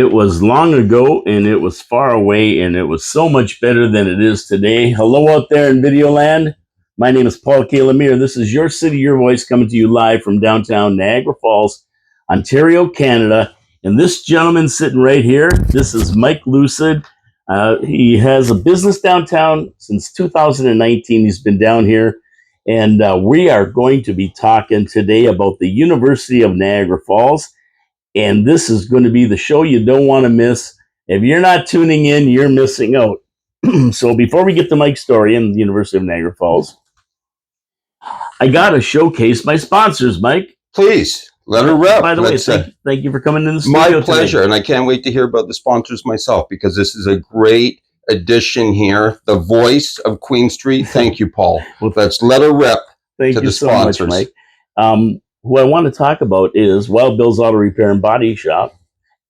It was long ago, and it was far away, and it was so much better than it is today. Hello out there in Videoland. My name is Paul K. Lemire. This is Your City, Your Voice, coming to you live from downtown Niagara Falls, Ontario, Canada. And this gentleman sitting right here, this is Mike Lucid. He has a business downtown since 2019. He's been down here, and we are going to be talking today about the University of Niagara Falls. And this is going to be the show you don't want to miss. If you're not tuning in, you're missing out. So before we get to Mike's story in the University of Niagara Falls, I got to showcase my sponsors, Mike. Please, let her rip. By the way, thank you for coming in the studio. My pleasure, today. And I can't wait to hear about the sponsors myself, because this is a great addition here. The voice of Queen Street. Thank you, Paul. Well, let's let her rip. Thank you so much, Mike. Who I want to talk about is Wild Bill's Auto Repair and Body Shop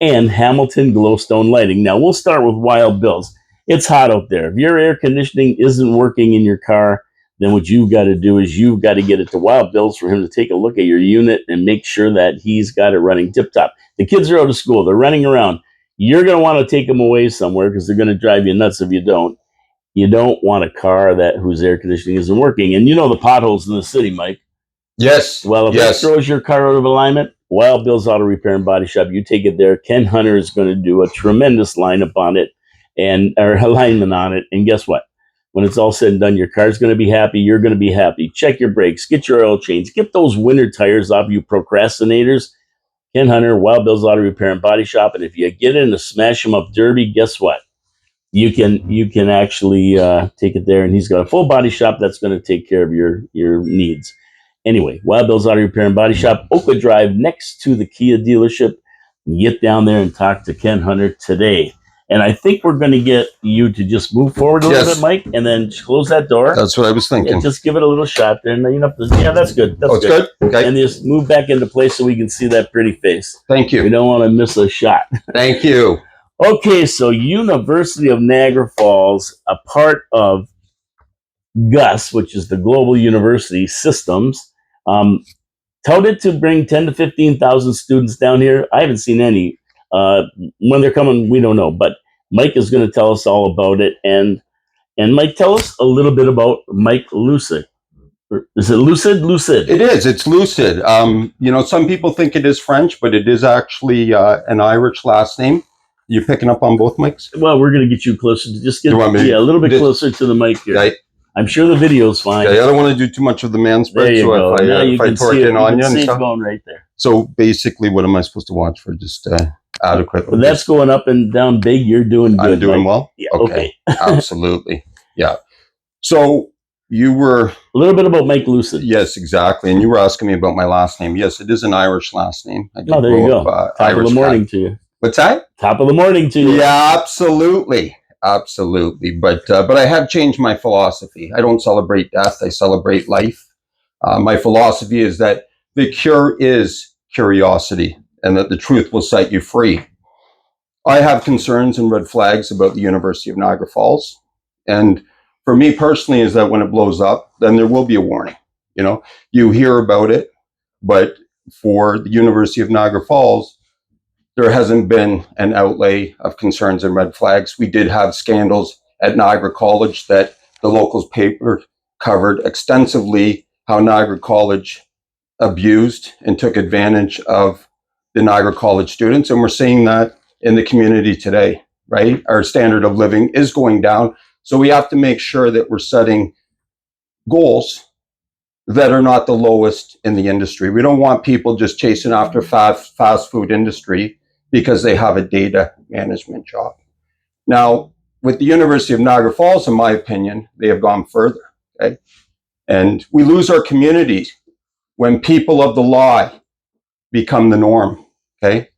and Hamilton Glowstone Lighting. Now, we'll start with Wild Bill's. It's hot out there. If your air conditioning isn't working in your car, then what you've got to do is you've got to get it to Wild Bill's for him to take a look at your unit and make sure that he's got it running tip-top. The kids are out of school. They're running around. You're going to want to take them away somewhere because they're going to drive you nuts if you don't. You don't want a car whose air conditioning isn't working. And you know the potholes in the city, Mike. Yes. Well, if it throws your car out of alignment, Wild Bill's Auto Repair and Body Shop, you take it there. Ken Hunter is going to do a tremendous alignment on it. And guess what? When it's all said and done, your car's going to be happy. You're going to be happy. Check your brakes. Get your oil change. Get those winter tires off, you procrastinators. Ken Hunter, Wild Bill's Auto Repair and Body Shop. And if you get in a smash 'em up derby, guess what? You can actually take it there, and he's got a full body shop that's going to take care of your needs. Anyway, Wild Bill's Auto Repair and Body Shop, Oakwood Drive, next to the Kia dealership. Get down there and talk to Ken Hunter today. And I think we're going to get you to just move forward a little bit, Mike, and then close that door. That's what I was thinking. And just give it a little shot there. Yeah, that's good. That's good. Okay. And just move back into place so we can see that pretty face. Thank you. We don't want to miss a shot. Thank you. Okay, so University of Niagara Falls, a part of GUS, which is the Global University Systems, touted to bring 10 to 15,000 students down here. I haven't seen any. When they're coming, we don't know. But Mike is going to tell us all about it. And Mike, tell us a little bit about Mike Lucid. Is it Lucid? Lucid. It is. It's Lucid. Some people think it is French, but it is actually an Irish last name. You picking up on both mics? Well, we're going to get you closer. Just get a little bit closer to the mic here. Right. I'm sure the video's fine. Okay, I don't want to do too much of the man spread. There you go. If I torque in on you and stuff. Going right there. So basically, what am I supposed to watch for? Just adequate. Well, that's going up and down big. You're doing good. I'm doing well? Yeah. Okay. Absolutely. Yeah. So you were... A little bit about Mike Lucid. Yes, exactly. And you were asking me about my last name. Yes, it is an Irish last name. There you go. Top of the morning to you. What's that? Top of the morning to you. Yeah, absolutely. Absolutely. But I have changed my philosophy. I don't celebrate death. I celebrate life. My philosophy is that the cure is curiosity, and that the truth will set you free. I have concerns and red flags about the University of Niagara Falls. And for me personally is that when it blows up, then there will be a warning. You hear about it, but for the University of Niagara Falls, there hasn't been an outlay of concerns and red flags. We did have scandals at Niagara College that the locals paper covered extensively, how Niagara College abused and took advantage of the Niagara College students. And we're seeing that in the community today, right? Our standard of living is going down. So we have to make sure that we're setting goals that are not the lowest in the industry. We don't want people just chasing after fast food industry because they have a data management job. Now, with the University of Niagara Falls, in my opinion, they have gone further, okay? And we lose our community when people of the lie become the norm, okay?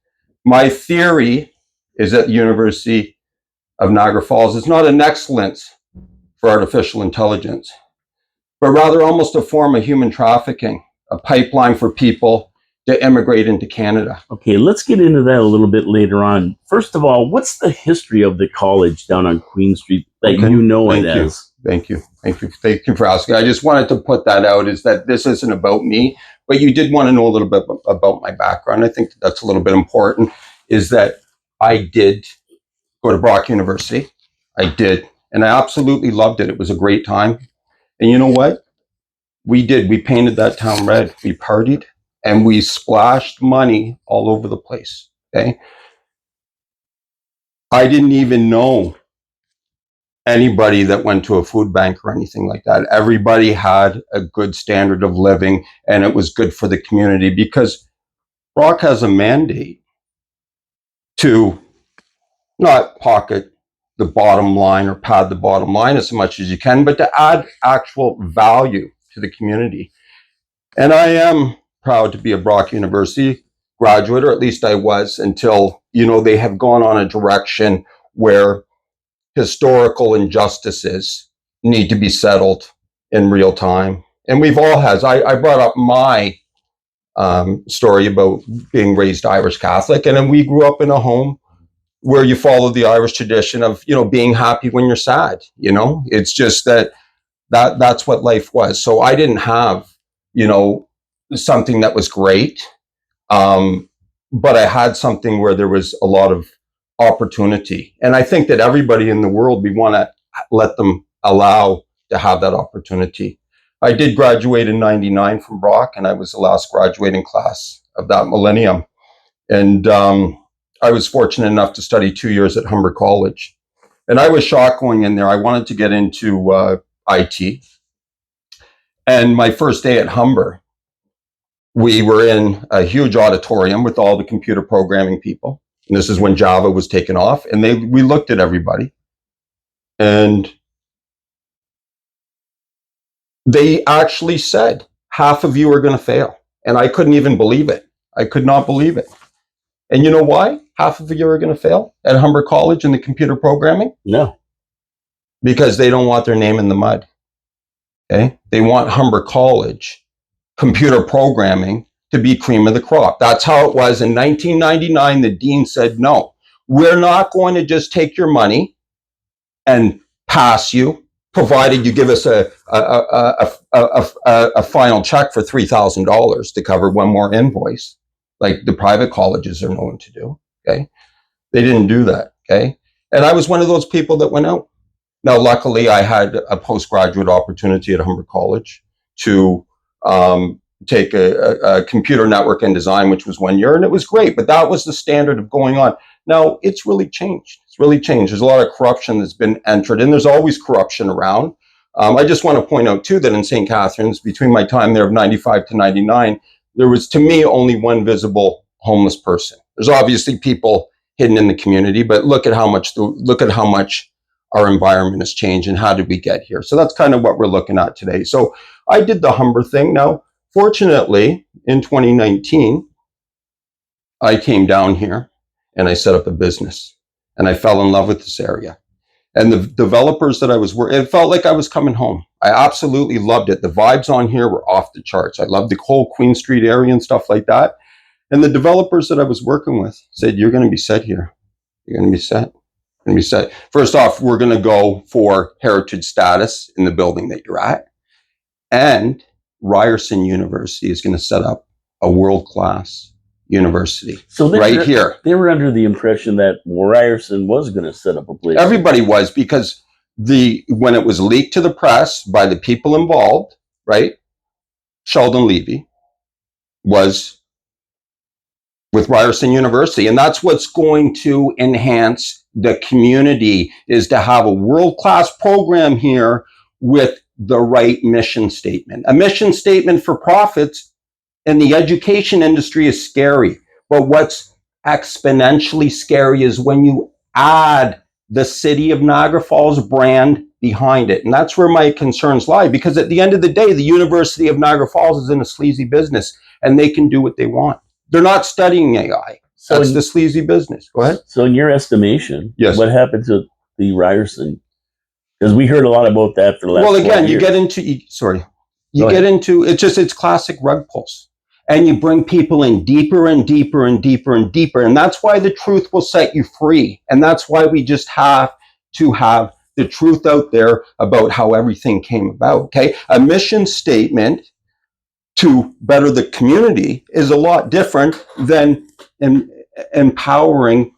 My theory is that the University of Niagara Falls is not an excellence for artificial intelligence, but rather almost a form of human trafficking, a pipeline for people to immigrate into Canada. Okay, let's get into that a little bit later on. First of all, what's the history of the college down on Queen Street that you know it as? Thank you for asking. I just wanted to put that out, is that this isn't about me, but you did want to know a little bit about my background. I think that's a little bit important, is that I did go to Brock University. I did. And I absolutely loved it. It was a great time. And you know what? We did. We painted that town red. We partied and we splashed money all over the place. Okay. I didn't even know anybody that went to a food bank or anything like that. Everybody had a good standard of living and it was good for the community because Brock has a mandate to not pocket the bottom line or pad the bottom line as much as you can, but to add actual value to the community. And I am proud to be a Brock University graduate, or at least I was until, they have gone on a direction where historical injustices need to be settled in real time. And we've all had, I brought up my story about being raised Irish Catholic. And then we grew up in a home where you follow the Irish tradition of, being happy when you're sad. It's just that's what life was. So I didn't have, something that was great. But I had something where there was a lot of opportunity. And I think that everybody in the world, we want to let them allow to have that opportunity. I did graduate in 99 from Brock, and I was the last graduating class of that millennium. And I was fortunate enough to study 2 years at Humber College. And I was shocked going in there. I wanted to get into IT. And my first day at Humber, we were in a huge auditorium with all the computer programming people. And this is when Java was taken off. And we looked at everybody. And they actually said, half of you are going to fail. And I couldn't even believe it. I could not believe it. And you know why half of you are going to fail at Humber College in the computer programming? No. Because they don't want their name in the mud. Okay? They want Humber College computer programming to be cream of the crop. That's how it was in 1999. The dean said, no, we're not going to just take your money and pass you, provided you give us a final check for $3,000 to cover one more invoice, like the private colleges are known to do. Okay, they didn't do that. Okay, and I was one of those people that went out. Now, luckily, I had a postgraduate opportunity at Humber College to take a computer network and design, which was 1 year, and it was great. But that was the standard of going on. Now, it's really changed. It's really changed. There's a lot of corruption that's been entered, and there's always corruption around. I just want to point out, too, that in St. Catharines, between my time there of 95 to 99, there was, to me, only one visible homeless person. There's obviously people hidden in the community, but look at how much our environment has changed and how did we get here. So that's kind of what we're looking at today. So I did the Humber thing. Now, fortunately, in 2019, I came down here and I set up a business and I fell in love with this area. And the developers that I was working, it felt like I was coming home. I absolutely loved it. The vibes on here were off the charts. I loved the whole Queen Street area and stuff like that. And the developers that I was working with said, you're going to be set here. You're going to be set. Going to be set. First off, we're going to go for heritage status in the building that you're at. And Ryerson University is going to set up a world-class university. So here. They were under the impression that Ryerson was going to set up a place. Everybody was, because when it was leaked to the press by the people involved, right? Sheldon Levy was with Ryerson University. And that's what's going to enhance the community, is to have a world-class program here with the right mission statement. A mission statement for profits in the education industry is scary. But what's exponentially scary is when you add the City of Niagara Falls brand behind it. And that's where my concerns lie, because at the end of the day, the University of Niagara Falls is in a sleazy business and they can do what they want. They're not studying AI. So that's the sleazy business. Go ahead. So in your estimation, yes, what happened to the Ryerson? Because we heard a lot about that for the last 12 years. You get into, it's classic rug pulls. And you bring people in deeper and deeper and deeper and deeper. And that's why the truth will set you free. And that's why we just have to have the truth out there about how everything came about. Okay. A mission statement to better the community is a lot different than empowering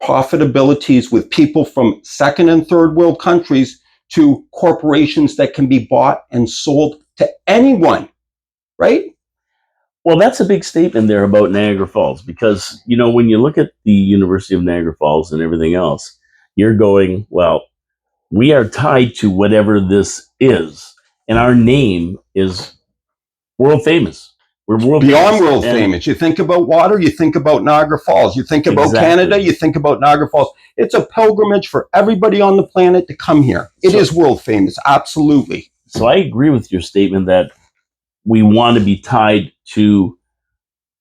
profitabilities with people from second and third world countries to corporations that can be bought and sold to anyone, right? Well, that's a big statement there about Niagara Falls because, you know, when you look at the University of Niagara Falls and everything else, you're going, well, we are tied to whatever this is, and our name is world famous. We're world Beyond famous. world famous. You think about water, you think about Niagara Falls. You think about Canada, you think about Niagara Falls. It's a pilgrimage for everybody on the planet to come here. It is world famous, absolutely. So I agree with your statement that we want to be tied to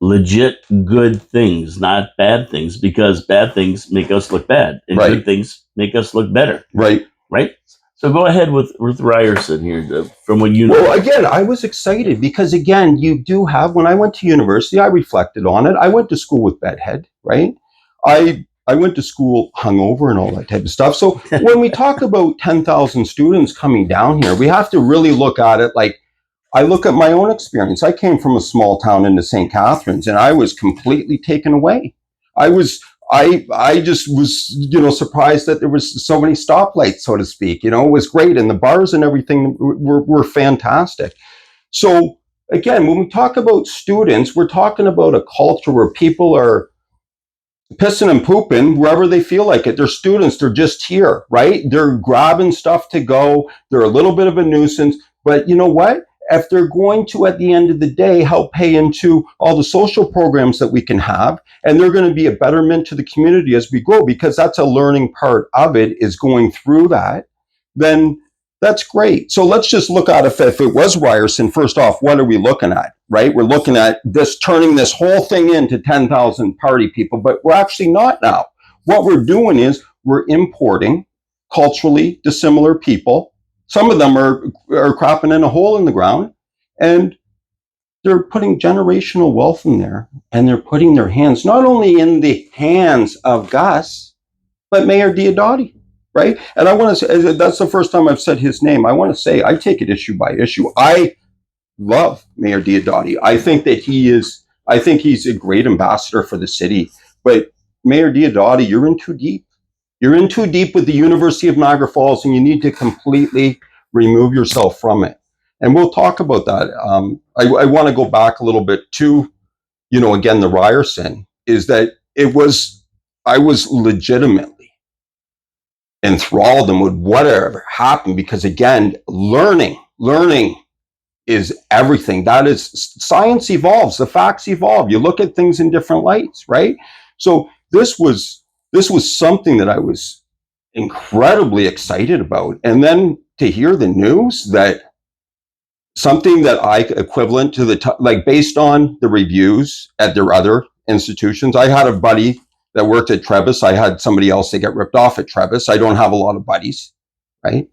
legit good things, not bad things, because bad things make us look bad, and good things make us look better. Right. So go ahead with Ryerson here, from what you know. Well, again, I was excited because, again, you do have, when I went to university, I reflected on it. I went to school with bedhead, right? I went to school hungover and all that type of stuff. So when we talk about 10,000 students coming down here, we have to really look at it like, I look at my own experience. I came from a small town into St. Catharines, and I was completely taken away. I just was, surprised that there was so many stoplights, so to speak. It was great, and the bars and everything were fantastic. So again, when we talk about students, we're talking about a culture where people are pissing and pooping wherever they feel like it. They're students. They're just here, right? They're grabbing stuff to go. They're a little bit of a nuisance, but you know what? If they're going to, at the end of the day, help pay into all the social programs that we can have, and they're going to be a betterment to the community as we grow, because that's a learning part of it, is going through that, then that's great. So let's just look at if it was Ryerson, first off, what are we looking at, right? We're looking at this, turning this whole thing into 10,000 party people, but we're actually not now. What we're doing is we're importing culturally dissimilar people. Some of them are crapping in a hole in the ground, and they're putting generational wealth in there, and they're putting their hands not only in the hands of Gus, but Mayor Diodati, right? And I want to say, that's the first time I've said his name. I want to say I take it issue by issue. I love Mayor Diodati. I think he's a great ambassador for the city. But Mayor Diodati, you're in too deep. You're in too deep with the University of Niagara Falls, and you need to completely remove yourself from it. And we'll talk about that. I want to go back a little bit to, again, the Ryerson, is that I was legitimately enthralled with whatever happened, because, again, learning is everything. That is, science evolves, the facts evolve. You look at things in different lights, right? So this was something that I was incredibly excited about. And then to hear the news that something that I equivalent to like based on the reviews at their other institutions. I had a buddy that worked at Trebas. I had somebody else that got ripped off at Trebas. I don't have a lot of buddies, right?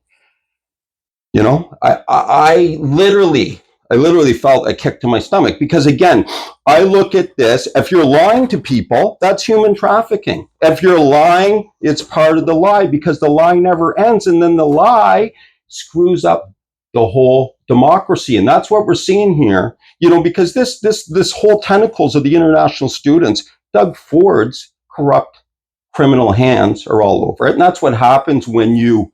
I literally felt a kick to my stomach, because, again, I look at this. If you're lying to people, that's human trafficking. If you're lying, it's part of the lie, because the lie never ends. And then the lie screws up the whole democracy. And that's what we're seeing here, because this whole tentacles of the international students, Doug Ford's corrupt criminal hands are all over it. And that's what happens when you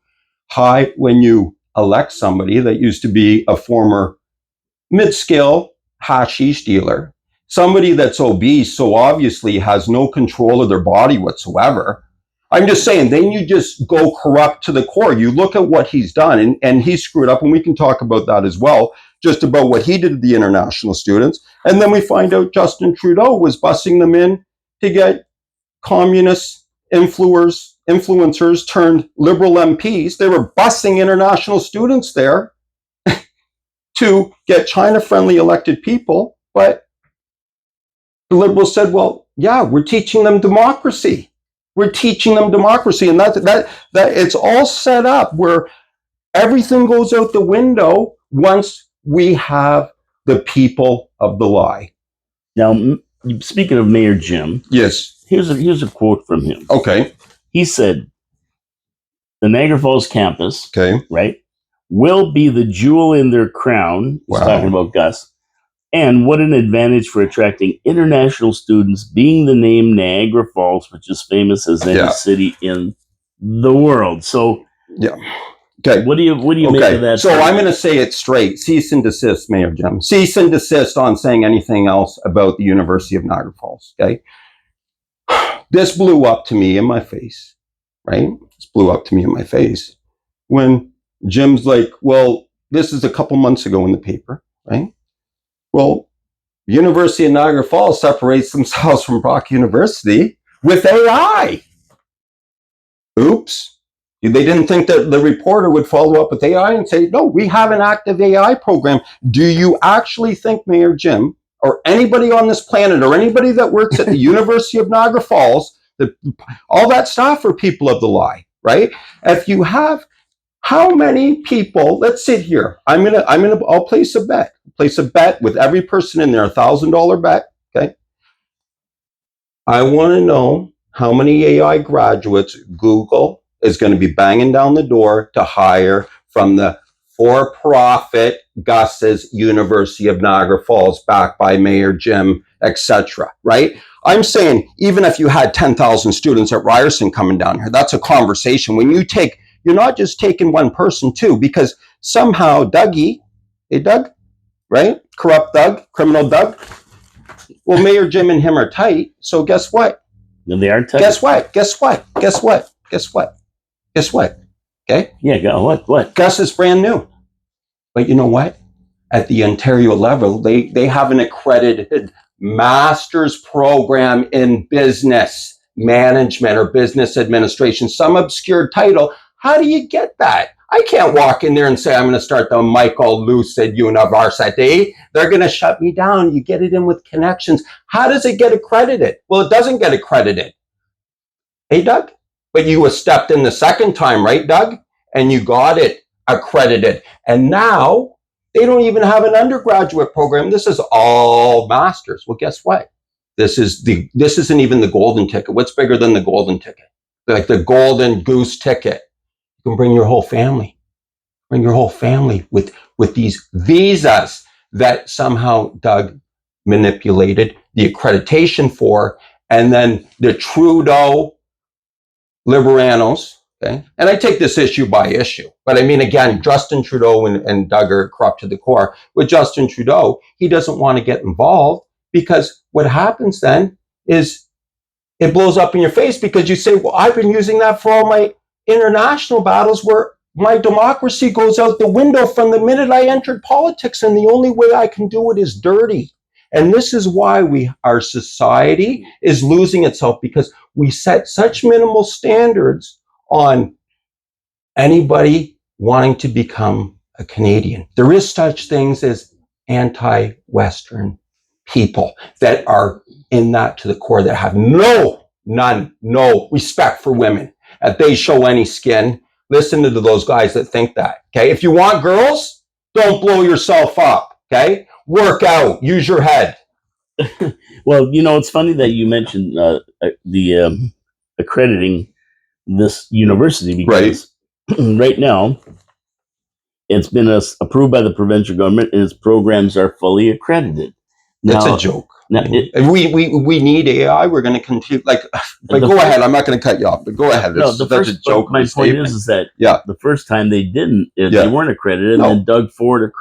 elect somebody that used to be a former mid-scale hashish dealer, somebody that's obese, so obviously has no control of their body whatsoever. I'm just saying, then you just go corrupt to the core. You look at what he's done, and he screwed up, and we can talk about that as well, just about what he did to the international students. And then we find out Justin Trudeau was busing them in to get communist influencers turned liberal MPs. They were busing international students there to get China-friendly elected people. But the Liberals said, well, yeah, we're teaching them democracy. We're teaching them democracy. And that it's all set up where everything goes out the window once we have the people of the lie. Now, speaking of Mayor Jim, yes, here's a quote from him. Okay. He said, the Niagara Falls campus, okay, right, will be the jewel in their crown. He's talking about Gus, And what an advantage for attracting international students, being the name Niagara Falls, which is famous as any city in the world. So, yeah. Okay. What do you make of that? So I'm going to say it straight. Cease and desist, Mayor Jim. Cease and desist on saying anything else about the University of Niagara Falls. Okay. This blew up to me in my face, right? This blew up to me in my face when Jim's like, well, this is a couple months ago in the paper, right? Well, University of Niagara Falls separates themselves from Brock University with AI. Oops. They didn't think that the reporter would follow up with AI and say, no, we have an active AI program. Do you actually think, Mayor Jim, or anybody on this planet, or anybody that works at the University of Niagara Falls, that all that staff are people of the lie, right? If you have, how many people, let's sit here. I'll place a bet. Place a bet with every person in there, $1,000 bet, okay? I want to know how many AI graduates Google is going to be banging down the door to hire from the for-profit Gus's University of Niagara Falls, backed by Mayor Jim, etc. Right? I'm saying even if you had 10,000 students at Ryerson coming down here, that's a conversation. When you take, you're not just taking one person too, because somehow Dougie, hey Doug, right? Corrupt Doug, criminal Doug. Well, Mayor Jim and him are tight. So guess what? And they are tight. Guess what? Guess what? Guess what? Guess what? Guess what? Okay? Yeah, go. What? Gus is brand new. But you know what? At the Ontario level, they have an accredited master's program in business management or business administration, some obscure title. How do you get that? I can't walk in there and say, I'm going to start the Michael Lucid University. They're going to shut me down. You get it in with connections. How does it get accredited? Well, it doesn't get accredited. Hey, Doug? But you stepped in the second time, right, Doug? And you got it accredited. And now they don't even have an undergraduate program. This is all masters. Well, guess what? This isn't even the golden ticket. What's bigger than the golden ticket? Like the golden goose ticket. You can bring your whole family. Bring your whole family with these visas that somehow Doug manipulated the accreditation for, and then the Trudeau Liberanos, okay? And I take this issue by issue. But I mean, again, Justin Trudeau and Doug are corrupt to the core. With Justin Trudeau, he doesn't want to get involved, because what happens then is it blows up in your face, because you say, well, I've been using that for all my international battles where my democracy goes out the window from the minute I entered politics, and the only way I can do it is dirty. And this is why our society is losing itself, because we set such minimal standards on anybody wanting to become a Canadian. There is such things as anti-Western people that are in that to the core, that have no respect for women. If they show any skin, listen to those guys that think that, okay? If you want girls, don't blow yourself up, okay? Work out, use your head. Well, it's funny that you mentioned the accrediting this university, because right now it's been approved by the provincial government, and its programs are fully accredited. That's a joke. Now, we need AI. We're going to continue. But go ahead. I'm not going to cut you off. But go ahead. No, that's a joke. My point is that the first time they didn't, they weren't accredited, and then Doug Ford.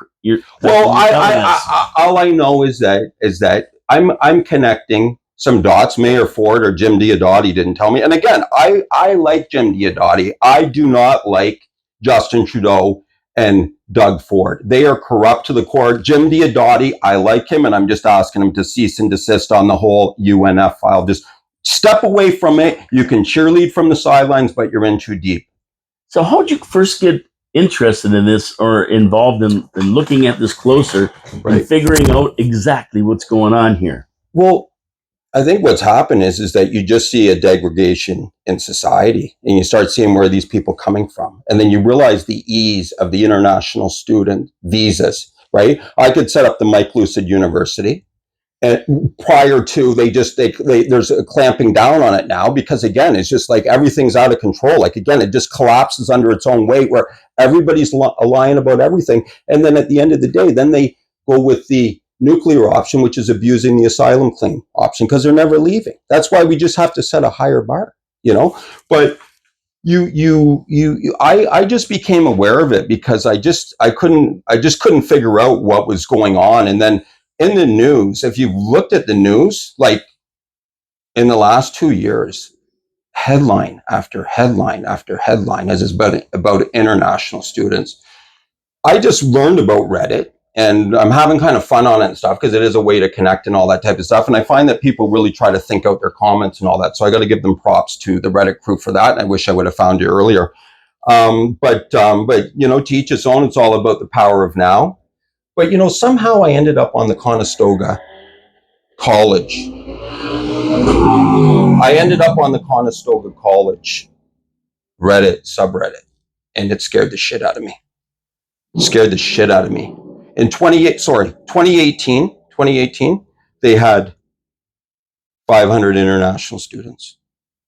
All I know is that I'm connecting some dots. Mayor Ford or Jim Diodati didn't tell me. And again, I like Jim Diodati. I do not like Justin Trudeau and Doug Ford. They are corrupt to the core. Jim Diodati, I like him, and I'm just asking him to cease and desist on the whole UNF file. Just step away from it. You can cheerlead from the sidelines, but you're in too deep. So how did you first get interested in this, or involved in looking at this closer, and figuring out exactly what's going on here? Well, I think what's happened is that you just see a degradation in society, and you start seeing where these people coming from. And then you realize the ease of the international student visas, right? I could set up the Mike Lucid University, and prior to, there's a clamping down on it now, because again, it's just like everything's out of control. Like again, it just collapses under its own weight, where everybody's lying about everything. And then at the end of the day, then they go with the nuclear option, which is abusing the asylum claim option, because they're never leaving. That's why we just have to set a higher bar, But I just became aware of it because I just couldn't figure out what was going on. And then in the news, if you've looked at the news, like in the last 2 years, headline after headline after headline as is about international students. I just learned about Reddit, and I'm having kind of fun on it and stuff because it is a way to connect and all that type of stuff. And I find that people really try to think out their comments and all that. So I got to give them props to the Reddit crew for that. And I wish I would have found you earlier. But to each his own. It's all about the power of now. But somehow I ended up on the Conestoga College. I ended up on the Conestoga College Reddit subreddit, and it scared the shit out of me. Scared the shit out of me. In 2018, they had 500 international students.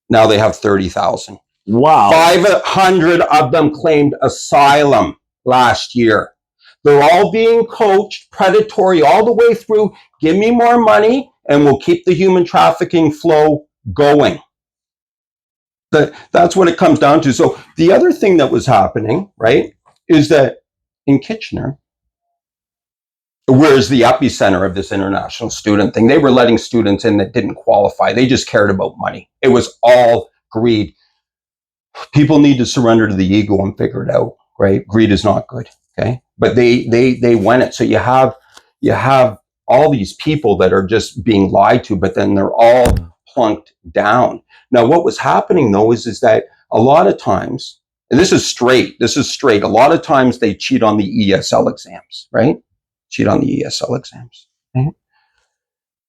Now they have 30,000. Wow. 500 of them claimed asylum last year. They're all being coached, predatory all the way through. Give me more money and we'll keep the human trafficking flow going. That's what it comes down to. So the other thing that was happening, right, is that in Kitchener, where's the epicenter of this international student thing, they were letting students in that didn't qualify. They just cared about money. It was all greed. People need to surrender to the ego and figure it out, right? Greed is not good, okay? But they went it. So you have all these people that are just being lied to, but then they're all plunked down. Now, what was happening though is that a lot of times, and this is straight, a lot of times they cheat on the ESL exams, right? Cheat on the ESL exams. Right?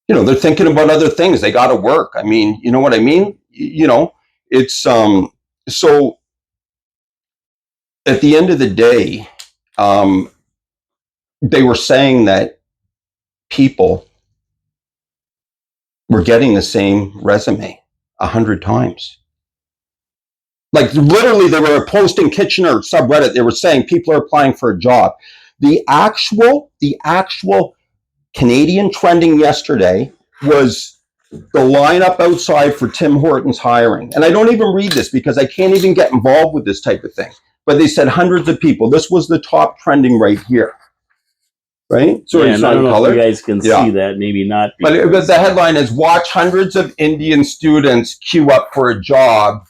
They're thinking about other things. They got to work. I mean, you know what I mean? It's, so at the end of the day, they were saying that people were getting the same resume 100 times. Like literally they were posting Kitchener subreddit. They were saying people are applying for a job. The actual Canadian trending yesterday was the lineup outside for Tim Hortons hiring. And I don't even read this because I can't even get involved with this type of thing. But they said hundreds of people. This was the top trending right here. Right? So yeah, and I don't know if you guys can see that, maybe not. But the headline is, watch hundreds of Indian students queue up for a job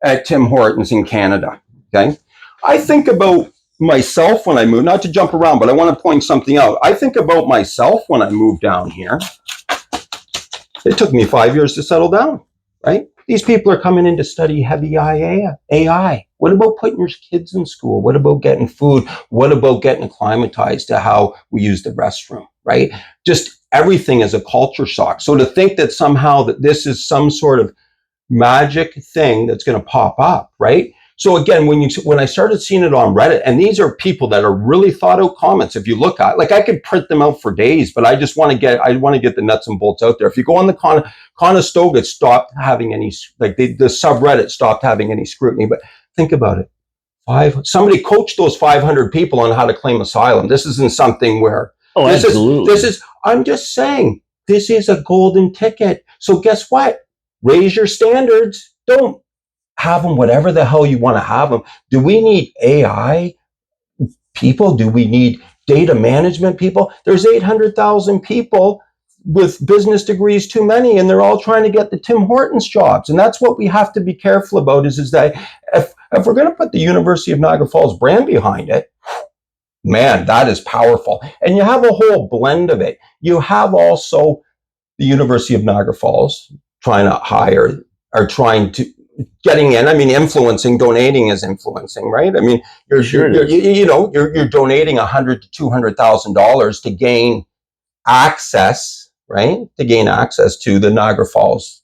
at Tim Hortons in Canada. Okay? I think about myself when I moved, not to jump around, but I want to point something out. I think about myself when I moved down here. It took me 5 years to settle down, right? These people are coming in to study heavy AI. What about putting your kids in school? What about getting food? What about getting acclimatized to how we use the restroom, right? Just everything is a culture shock. So to think that somehow that this is some sort of magic thing that's going to pop up, right? So again, when I started seeing it on Reddit, and these are people that are really thought out comments. If you look at, like, I could print them out for days, but I want to get the nuts and bolts out there. If you go on the Conestoga, it stopped having any, like the subreddit stopped having any scrutiny. But think about it. Somebody coached those 500 people on how to claim asylum. This isn't something where absolutely. I'm just saying, this is a golden ticket. So guess what? Raise your standards. Don't have them whatever the hell you want to have them. Do we need AI people? Do we need data management people? There's 800,000 people with business degrees too many, and they're all trying to get the Tim Hortons jobs. And that's what we have to be careful about is that if we're going to put the University of Niagara Falls brand behind it, man, that is powerful. And you have a whole blend of it. You have also the University of Niagara Falls trying to hire, or trying to getting in. I mean, influencing, donating is influencing, right? I mean, you're donating $100,000 to $200,000 to gain access, right? To gain access to the Niagara Falls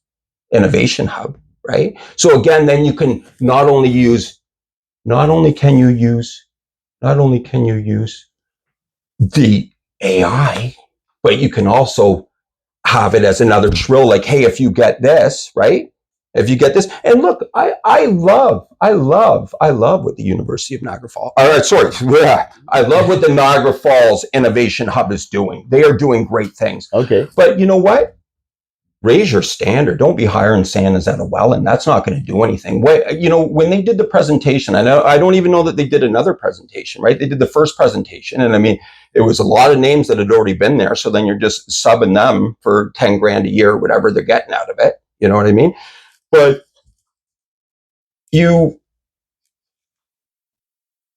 Innovation Hub, right? So again, then you can not only can you use the AI, but you can also have it as another shrill, like, hey, if you get this, right? If you get this, and look, I love what the University of Niagara Falls, I love what the Niagara Falls Innovation Hub is doing. They are doing great things. Okay. But you know what? Raise your standard. Don't be hiring Santas at a well, and that's not going to do anything. When they did the presentation, I don't even know that they did another presentation, right? They did the first presentation, and I mean, it was a lot of names that had already been there. So then you're just subbing them for 10 grand a year, or whatever they're getting out of it. You know what I mean? But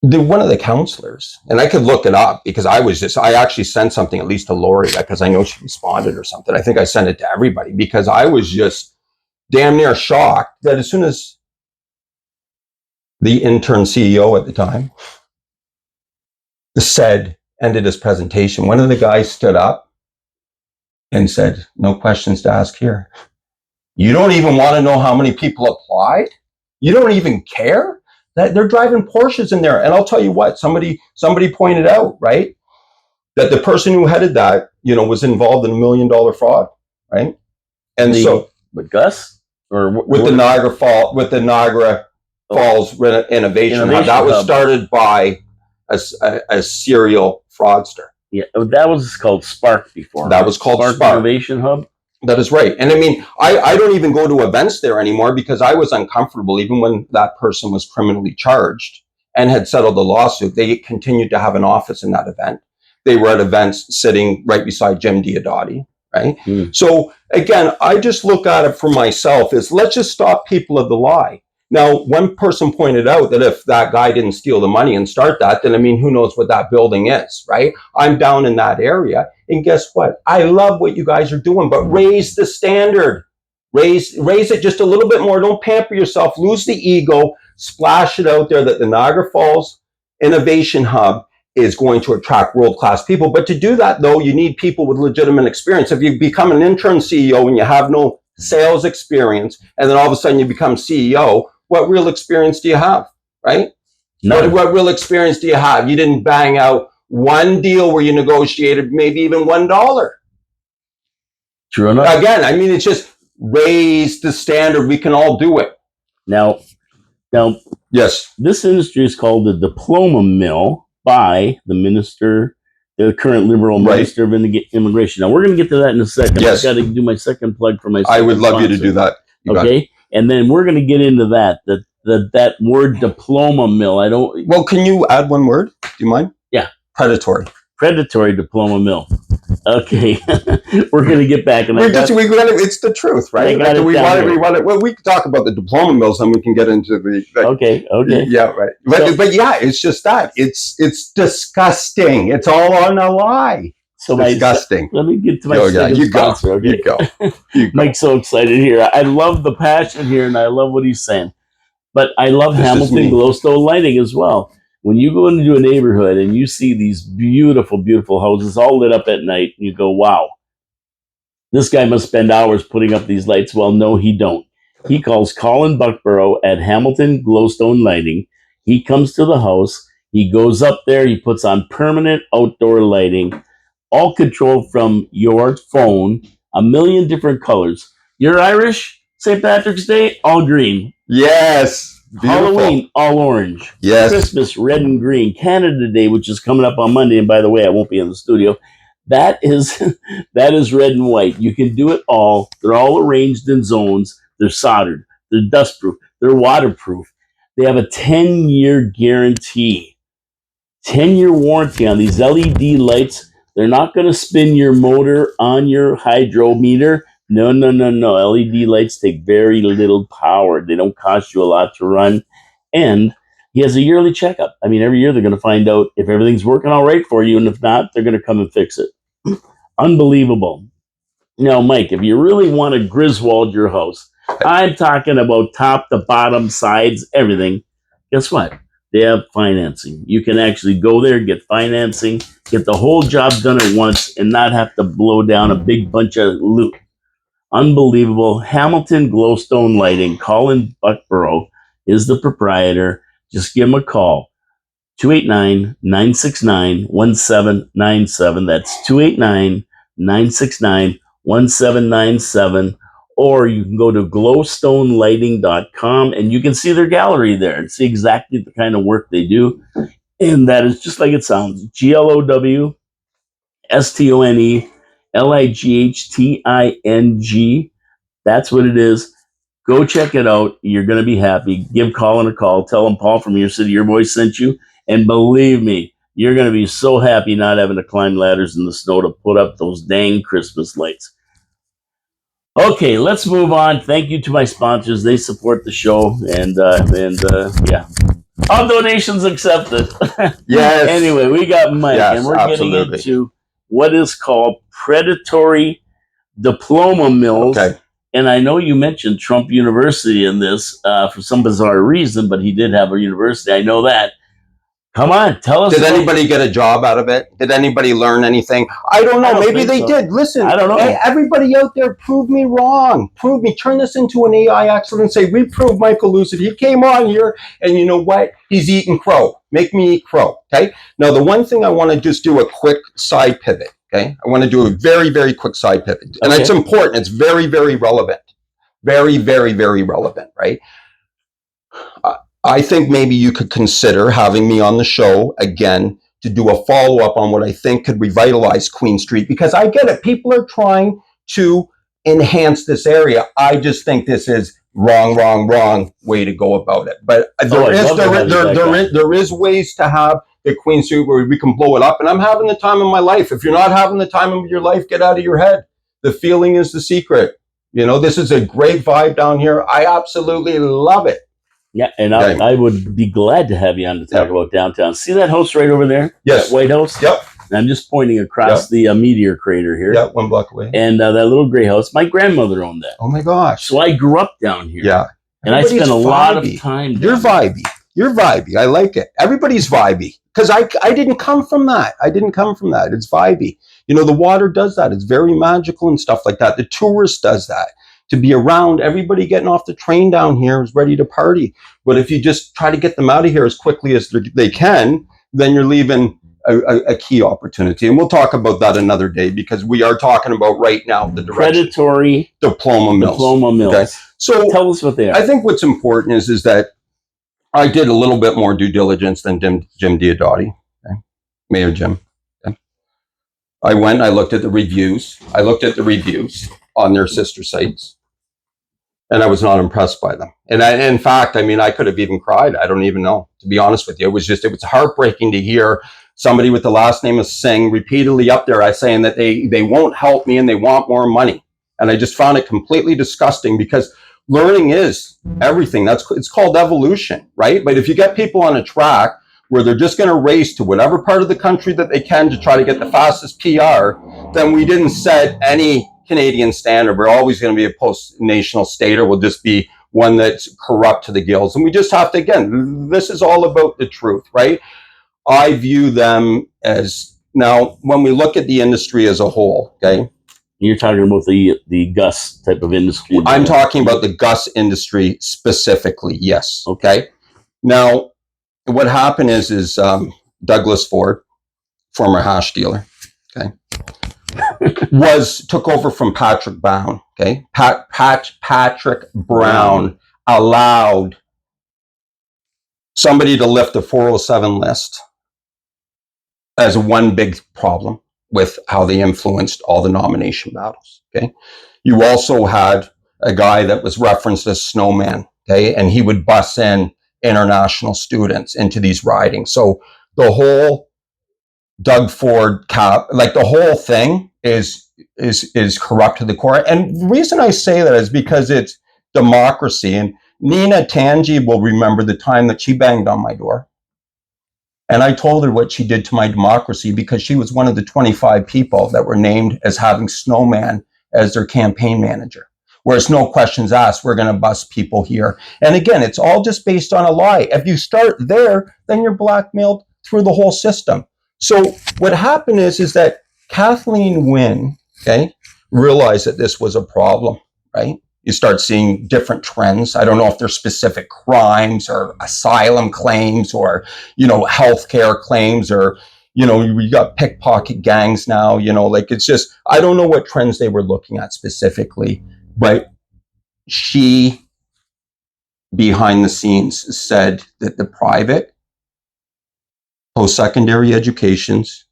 one of the counselors, and I could look it up because I actually sent something at least to Lori because I know she responded or something. I think I sent it to everybody because I was just damn near shocked that as soon as the intern CEO at the time ended his presentation, one of the guys stood up and said, "No questions to ask here. You don't even want to know how many people applied? You don't even care? That they're driving Porsches in there." And I'll tell you what, somebody pointed out, right, that the person who headed that, was involved in $1 million fraud, right? And with Gus or with the Niagara Falls Innovation Hub, that was started by a serial fraudster. Yeah, that was called Spark before. That was called Spark Innovation Hub. That is right. And I mean, I don't even go to events there anymore because I was uncomfortable. Even when that person was criminally charged and had settled the lawsuit, they continued to have an office in that event. They were at events sitting right beside Jim Diodati, right? So again, I just look at it for myself is let's just stop people of the lie. Now, one person pointed out that if that guy didn't steal the money and start that, then I mean, who knows what that building is, right? I'm down in that area. And guess what? I love what you guys are doing, but raise the standard. Raise it just a little bit more. Don't pamper yourself. Lose the ego. Splash it out there that the Niagara Falls Innovation Hub is going to attract world-class people. But to do that, though, you need people with legitimate experience. If you become an intern CEO and you have no sales experience, and then all of a sudden you become CEO, what real experience do you have, right? No. What real experience do you have? You didn't bang out one deal where you negotiated maybe even $1. True enough. Again, I mean, it's just raise the standard. We can all do it. Now, yes, this industry is called the Diploma Mill by the current Liberal Minister of Immigration. Now, we're going to get to that in a second. Yes. I've got to do my second plug for my second I would love sponsor. you to do that. Okay? And then we're going to get into that word diploma mill. Well, can you add one word? Do you mind? Yeah. Predatory diploma mill. Okay. We're going to get back. And it's the truth, right? We can talk about the diploma mills and we can get into the. Okay. Yeah, right. But yeah, it's just that. It's disgusting. It's all on a lie. So disgusting. Let me get to my second sponsor. Okay? You go. Mike's so excited here. I love the passion here, and I love what he's saying. But I love Hamilton Glowstone Lighting as well. When you go into a neighborhood and you see these beautiful, beautiful houses all lit up at night, and you go, wow, this guy must spend hours putting up these lights. Well, no, he don't. He calls Colin Buckborough at Hamilton Glowstone Lighting. He comes to the house. He goes up there. He puts on permanent outdoor lighting, all controlled from your phone, 1 million different colors. You're Irish? St. Patrick's Day, all green. Yes. Beautiful. Halloween, all orange. Yes. Christmas, red and green. Canada Day, which is coming up on Monday, and by the way, I won't be in the studio. That is red and white. You can do it all. They're all arranged in zones. They're soldered. They're dustproof. They're waterproof. They have a 10-year guarantee. 10-year warranty on these LED lights. They're not going to spin your motor on your hydrometer. No. LED lights take very little power. They don't cost you a lot to run. And he has a yearly checkup. I mean, every year they're going to find out if everything's working all right for you. And if not, they're going to come and fix it. Unbelievable. Now, Mike, if you really want to Griswold your house, I'm talking about top to bottom, sides, everything. Guess what? They have financing. You can actually go there, get financing, get the whole job done at once, and not have to blow down a big bunch of loot. Unbelievable. Hamilton Glowstone Lighting. Colin Buckborough is the proprietor. Just give him a call. 289-969-1797. That's 289-969-1797. or you can go to glowstonelighting.com and you can see their gallery there and see exactly the kind of work they do. And that is just like it sounds, GLOWSTONELIGHTING. That's what it is. Go check it out. You're going to be happy. Give Colin a call. Tell him Paul from Your City, Your Voice sent you. And believe me, you're going to be so happy not having to climb ladders in the snow to put up those dang Christmas lights. Okay, let's move on. Thank you to my sponsors. They support the show. And yeah. All donations accepted. Yes. Anyway, we got Mike, Yes, and we're absolutely. getting into what is called predatory diploma mills. Okay. And I know you mentioned Trump University in this for some bizarre reason, but he did have a university. I know that. Come on, tell us. Did anybody get a job out of it? Did anybody learn anything? I don't know. I don't Maybe think they so. did. Listen, I don't know. Hey, everybody out there, prove me wrong. Prove me. Turn this into an AI accident and say, we proved Michael Lucid. He came on here, and you know what? He's eating crow. Make me eat crow. Okay? Now, the one thing I want to just do a quick side pivot. Okay? I want to do a very, very quick side pivot. And Okay. it's important. It's very, very relevant. Very, very, very relevant, right? I think maybe you could consider having me on the show again to do a follow-up on what I think could revitalize Queen Street, because I get it. People are trying to enhance this area. I just think this is wrong way to go about it. But there is ways to have the Queen Street where we can blow it up. And I'm having the time of my life. If you're not having the time of your life, get out of your head. The feeling is the secret. You know, this is a great vibe down here. I absolutely love it. Yeah, and I would be glad to have you on to talk about downtown. See that house right over there? Yes. That White House? Yep. And I'm just pointing across the meteor crater here. Yeah, 1 block away. And that little gray house, my grandmother owned that. Oh my gosh. So I grew up down here. Yeah. And I spent a lot of time down You're vibey. You're vibey. I like it. Everybody's vibey. Because I didn't come from that. It's vibey. You know, the water does that. It's very magical and stuff like that. The tourist does that. To be around everybody getting off the train down here is ready to party. But if you just try to get them out of here as quickly as they can, then you're leaving a key opportunity. And we'll talk about that another day, because we are talking about right now the direction. Predatory diploma mills. Okay. So tell us what they are. I think what's important is that I did a little bit more due diligence than Jim Diodati, Mayor Jim. Okay. I looked at the reviews. On their sister sites. And I was not impressed by them. And in fact, I mean, I could have even cried. I don't even know, to be honest with you. It was heartbreaking to hear somebody with the last name of Singh repeatedly up there saying that they won't help me and they want more money. And I just found it completely disgusting, because learning is everything. It's called evolution, right? But if you get people on a track where they're just going to race to whatever part of the country that they can to try to get the fastest PR, then we didn't set any Canadian standard. We're always going to be a post-national state, or we'll just be one that's corrupt to the gills. And we just have to, again, this is all about the truth, right? I view them as, now, when we look at the industry as a whole, okay? You're talking about the Gus type of industry. I'm talking about the Gus industry specifically, yes. Okay. Now, what happened is Douglas Ford, former hash dealer, okay, took over from Patrick Brown. Okay, Patrick Brown allowed somebody to lift the 407 list as one big problem with how they influenced all the nomination battles. Okay, you also had a guy that was referenced as Snowman. Okay, and he would bus in international students into these ridings. So the whole Doug Ford the whole thing is corrupt to the core. And the reason I say that is because it's democracy. And Nina Tangi will remember the time that she banged on my door. And I told her what she did to my democracy, because she was one of the 25 people that were named as having Snowman as their campaign manager. Whereas no questions asked, we're going to bust people here. And again, it's all just based on a lie. If you start there, then you're blackmailed through the whole system. So what happened is that Kathleen Wynne, okay, realized that this was a problem, right? You start seeing different trends. I don't know if they're specific crimes or asylum claims or, healthcare claims, or, you got pickpocket gangs now, it's just, I don't know what trends they were looking at specifically, but she, behind the scenes, said that the private post-secondary educations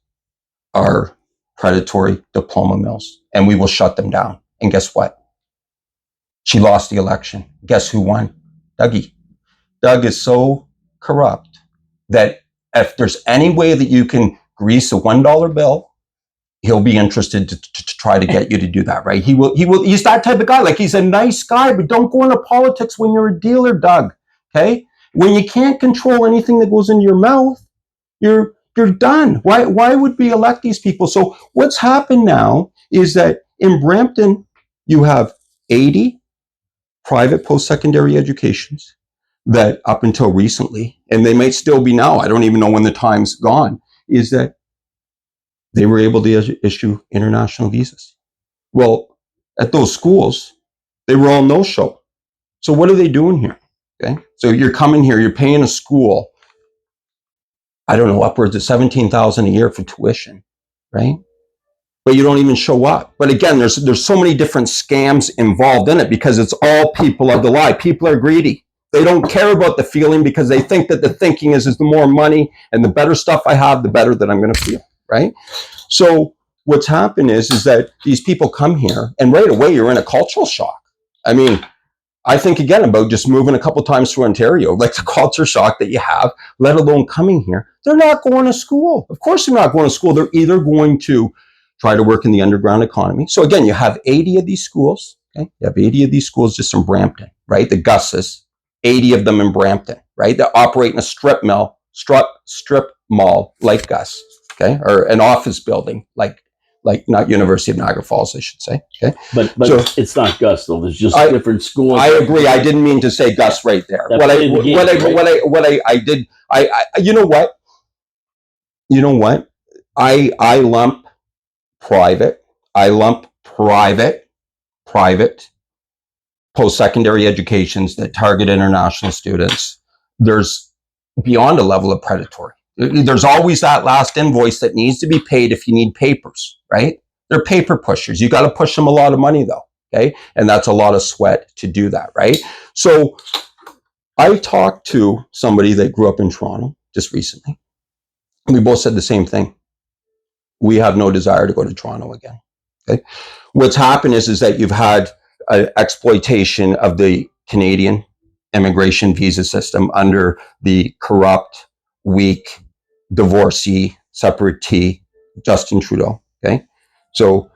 are predatory diploma mills, and we will shut them down. And guess what? She lost the election. Guess who won? Dougie. Doug is so corrupt that if there's any way that you can grease a $1 bill, he'll be interested to try to get you to do that, right? He will. He's that type of guy. Like, he's a nice guy, but don't go into politics when you're a dealer, Doug. Okay? When you can't control anything that goes into your mouth, you're done. Why would we elect these people? So what's happened now is that in Brampton, you have 80 private post-secondary educations that up until recently, and they might still be now, I don't even know when the time's gone, is that they were able to issue international visas. Well, at those schools, they were all no-show. So what are they doing here? Okay, so you're coming here, you're paying a school, I don't know, upwards of $17,000 a year for tuition, right? But you don't even show up. But again, there's so many different scams involved in it because it's all people of the lie. People are greedy. They don't care about the feeling because they think that the thinking is the more money and the better stuff I have, the better that I'm going to feel, right? So what's happened is that these people come here and right away you're in a cultural shock. I mean, I think again about just moving a couple times through Ontario, like the culture shock that you have, let alone coming here. They're not going to school. Of course they're not going to school. They're either going to try to work in the underground economy. So again, you have 80 of these schools. Okay, you have 80 of these schools just in Brampton, right? The Gus's, 80 of them in Brampton, right? That operate in a strip mall like Gus, okay, or an office building like not University of Niagara Falls, I should say. Okay, but so, it's not Gus though. There's just different schools. I agree. I didn't mean to say Gus right there. You know what? I lump private post-secondary educations that target international students. There's beyond a level of predatory. There's always that last invoice that needs to be paid if you need papers, right? They're paper pushers. You got to push them a lot of money though, okay? And that's a lot of sweat to do that, right? So I talked to somebody that grew up in Toronto just recently. We both said the same thing. We have no desire to go to Toronto again, okay? What's happened is that you've had an exploitation of the Canadian immigration visa system under the corrupt, weak, divorcee, separatee, Justin Trudeau, okay? So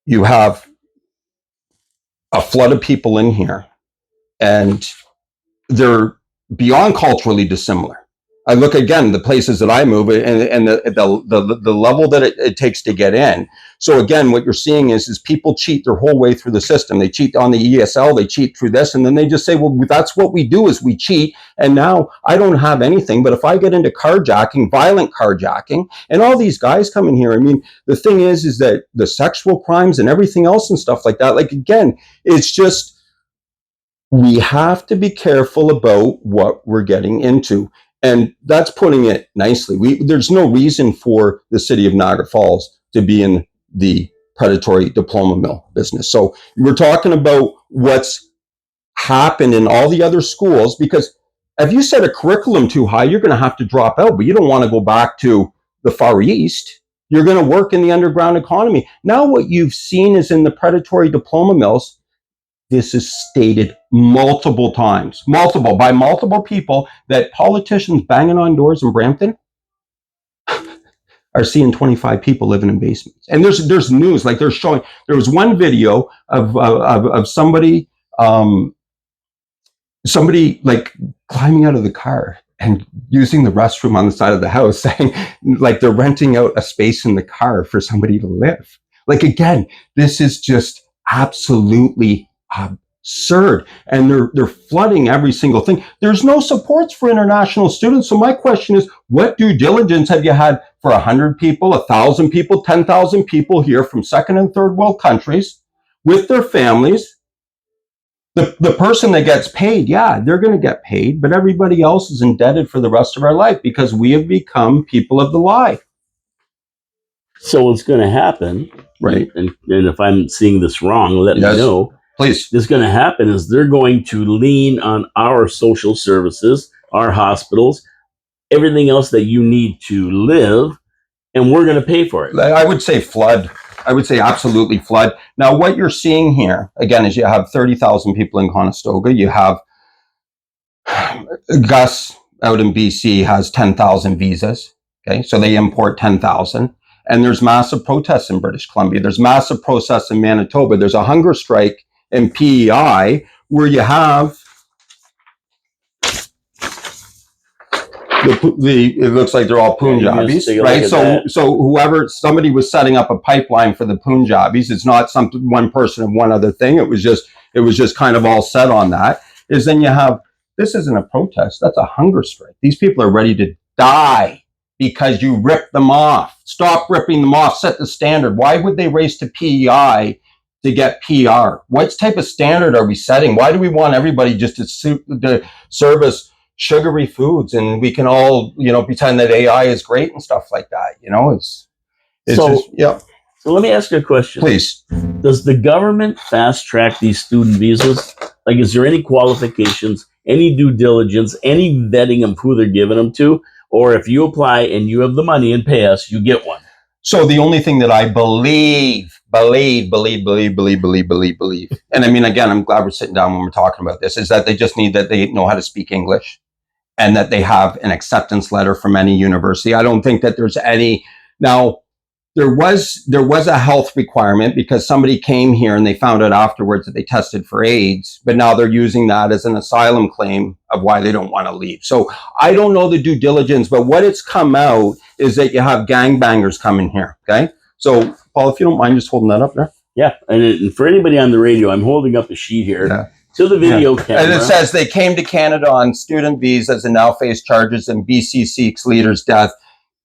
you have a flood of people in here and they're beyond culturally dissimilar. I look again, the places that I move and the level that it takes to get in. So again, what you're seeing is people cheat their whole way through the system. They cheat on the ESL, they cheat through this, and then they just say, well, that's what we do is we cheat. And now I don't have anything, but if I get into carjacking, violent carjacking, and all these guys come in here, I mean, the thing is that the sexual crimes and everything else and stuff like that, like again, it's just, we have to be careful about what we're getting into. And that's putting it nicely. There's no reason for the city of Niagara Falls to be in the predatory diploma mill business. So we're talking about what's happened in all the other schools, because if you set a curriculum too high, you're going to have to drop out, but you don't want to go back to the Far East. You're going to work in the underground economy. Now what you've seen is in the predatory diploma mills, this is stated multiple times, by multiple people, that politicians banging on doors in Brampton are seeing 25 people living in basements. And there's news, like they're showing, there was one video of somebody like climbing out of the car and using the restroom on the side of the house, saying like they're renting out a space in the car for somebody to live. Like again, this is just absolutely absurd, and they're flooding every single thing. There's no supports for international students. So my question is, what due diligence have you had for 100 people, 1,000 people, 10,000 people here from second and third world countries with their families? The person that gets paid, yeah, they're going to get paid, but everybody else is indebted for the rest of our life because we have become people of the lie. So what's going to happen, right? And if I'm seeing this wrong, let me know. Please. that's going to happen is they're going to lean on our social services, our hospitals, everything else that you need to live, and we're going to pay for it. I would say flood. I would say absolutely flood. Now, what you're seeing here, again, is you have 30,000 people in Conestoga. You have Gus out in BC has 10,000 visas. Okay, so they import 10,000. And there's massive protests in British Columbia. There's massive protests in Manitoba. There's a hunger strike in PEI where you have it looks like they're all Punjabis, right? So somebody was setting up a pipeline for the Punjabis. It's not one person and one other thing. It was just kind of all set on that. Is then you have, this isn't a protest. That's a hunger strike. These people are ready to die because you ripped them off. Stop ripping them off. Set the standard. Why would they race to PEI to get PR? What type of standard are we setting? Why do we want everybody just to service sugary foods and we can all, pretend that AI is great and stuff like that? So let me ask you a question. Please. Does the government fast track these student visas? Like, is there any qualifications, any due diligence, any vetting of who they're giving them to? Or if you apply and you have the money and pay us, you get one? So the only thing that I believe, and I mean, again, I'm glad we're sitting down when we're talking about this, is that they just need that they know how to speak English and that they have an acceptance letter from any university. I don't think that there's any. Now, there was a health requirement because somebody came here and they found out afterwards that they tested for AIDS, but now they're using that as an asylum claim of why they don't want to leave. So I don't know the due diligence, but what it's come out is that you have gangbangers coming here. Okay. So Paul, if you don't mind just holding that up there. Yeah. And for anybody on the radio, I'm holding up a sheet here to the video camera. And it says they came to Canada on student visas and now face charges in BC seeks leader's death.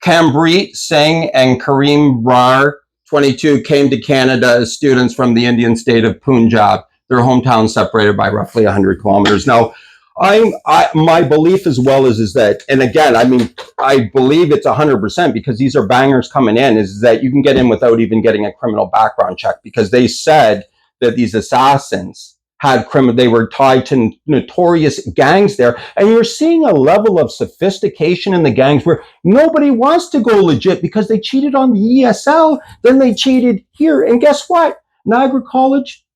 Kampreet Singh and Kareem Brar, 22, came to Canada as students from the Indian state of Punjab. Their hometowns separated by roughly 100 kilometers. Now, my belief as well is that, and again, I mean, I believe it's 100% because these are bangers coming in, is that you can get in without even getting a criminal background check because they said that these assassins they were tied to notorious gangs there. And you're seeing a level of sophistication in the gangs where nobody wants to go legit because they cheated on the ESL, then they cheated here. And guess what? Niagara College,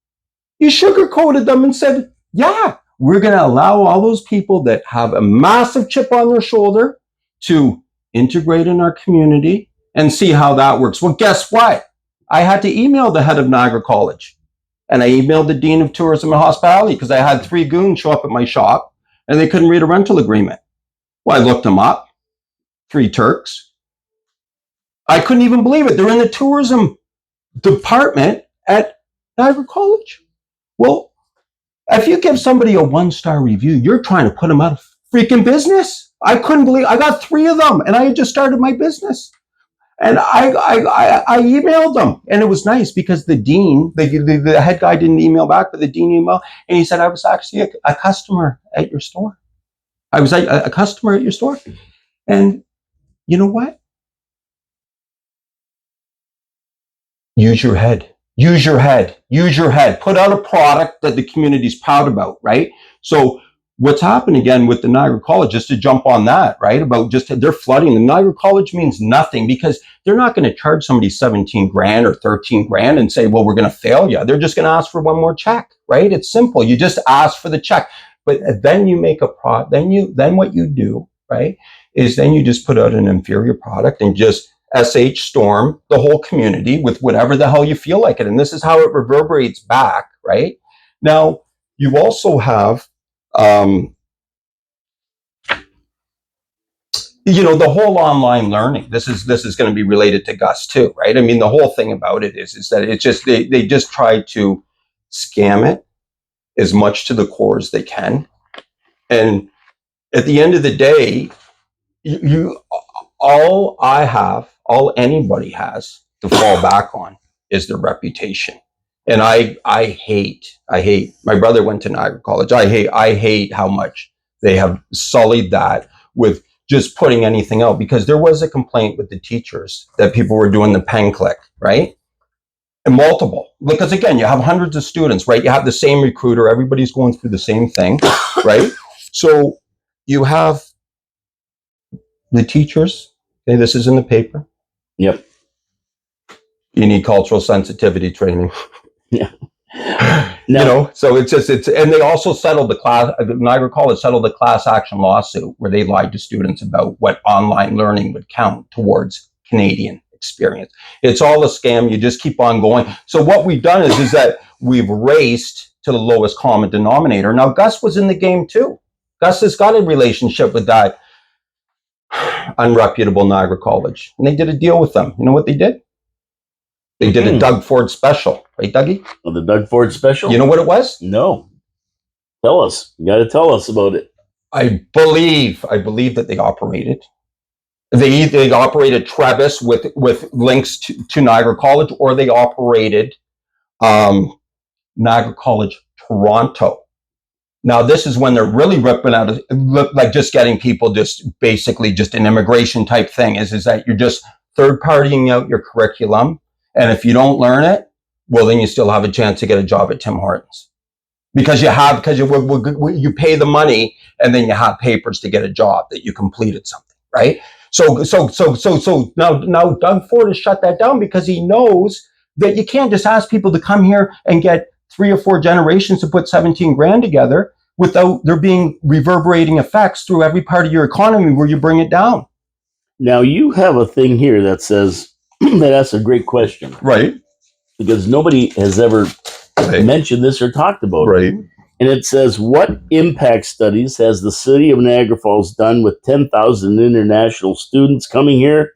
you sugarcoated them and said, yeah, we're going to allow all those people that have a massive chip on their shoulder to integrate in our community and see how that works. Well, guess what? I had to email the head of Niagara College. And I emailed the Dean of Tourism and Hospitality because I had 3 goons show up at my shop and they couldn't read a rental agreement. Well, I looked them up. 3 Turks. I couldn't even believe it. They're in the tourism department at Niagara College. Well, if you give somebody a 1-star review, you're trying to put them out of freaking business. I couldn't believe I got 3 of them and I had just started my business. And I emailed them, and it was nice because the dean, the head guy didn't email back, but the dean emailed, and he said, I was actually a customer at your store. I was a customer at your store. And you know what? Use your head. Use your head. Use your head. Put out a product that the community's proud about, right? So what's happened again with the Niagara College, just to jump on that, right? About just they're flooding. The Niagara College means nothing because they're not going to charge somebody 17 grand or 13 grand and say, well, we're going to fail you. They're just going to ask for one more check, right? It's simple. You just ask for the check. But then you make then what you do, right, is then you just put out an inferior product and just SH storm the whole community with whatever the hell you feel like it. And this is how it reverberates back, right? Now, you also have the whole online learning. This is going to be related to Gus too, right? I mean, the whole thing about it is that it's just they just try to scam it as much to the core as they can, and at the end of the day, all anybody has to fall back on is their reputation. And I hate, my brother went to Niagara College. I hate how much they have sullied that with just putting anything out, because there was a complaint with the teachers that people were doing the pen click, right? And multiple, because again, you have hundreds of students, right? You have the same recruiter, everybody's going through the same thing, right? So you have the teachers, okay, this is in the paper. Yep. You need cultural sensitivity training. Yeah. So and they also settled Niagara College settled the class action lawsuit where they lied to students about what online learning would count towards Canadian experience. It's all a scam. You just keep on going. So what we've done is that we've raced to the lowest common denominator. Now, Gus was in the game too. Gus has got a relationship with that unreputable Niagara College. And they did a deal with them. You know what they did? They did a Doug Ford special, right, Dougie? Oh, the Doug Ford special? You know what it was? No. Tell us. You got to tell us about it. I believe that they operated. They operated Travis with links to Niagara College, or they operated Niagara College Toronto. Now, this is when they're really ripping out, like just getting people just basically just an immigration type thing is that you're just third partying out your curriculum. And if you don't learn it, well, then you still have a chance to get a job at Tim Hortons because you pay the money and then you have papers to get a job that you completed something, right? So now Doug Ford has shut that down because he knows that you can't just ask people to come here and get 3 or 4 generations to put 17 grand together without there being reverberating effects through every part of your economy where you bring it down. Now, you have a thing here that says, that's a great question. Right. Because nobody has ever mentioned this or talked about it. And it says, what impact studies has the city of Niagara Falls done with 10,000 international students coming here,